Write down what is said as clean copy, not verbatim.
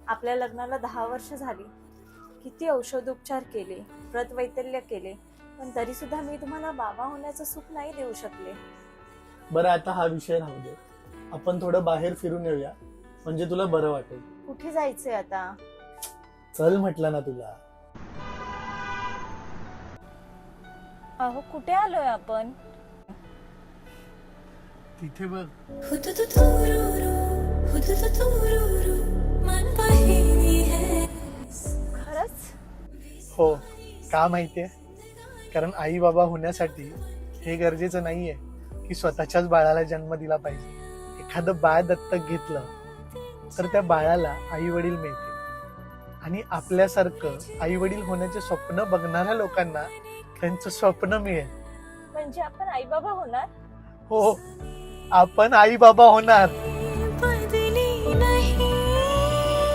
आपल्या लग्नाला 10 वर्ष झाली. किती औषधोपचार केले, व्रतवैकल्य केले, पण तरी सुद्धा मी तुम्हाला बाबा होण्याचं सुख नाही देऊ शकले. बरं आता हा विषय राहू दे, आपण थोडं बाहेर फिरून येऊया, म्हणजे तुला बरं वाटेल. कुठे जायचंय आता? चल म्हटलं ना तुला. अहो कुठे आलोय आपण? तिथे बघ. खरंच? हो, का माहितीये? कारण आई बाबा होण्यासाठी हे गरजेचं नाहीये की स्वतःच्याच बाळाला जन्म दिला पाहिजे. एखादं बाळ दत्तक घेतलं तर त्या बाळाला आई वडील मिळतील, आणि आपल्यासारखं आई वडील होण्याचे स्वप्न बघणाऱ्या लोकांना त्यांचं स्वप्न मिळेल. म्हणजे आपण आई बाबा होणार? हो, आपण आई बाबा होणार.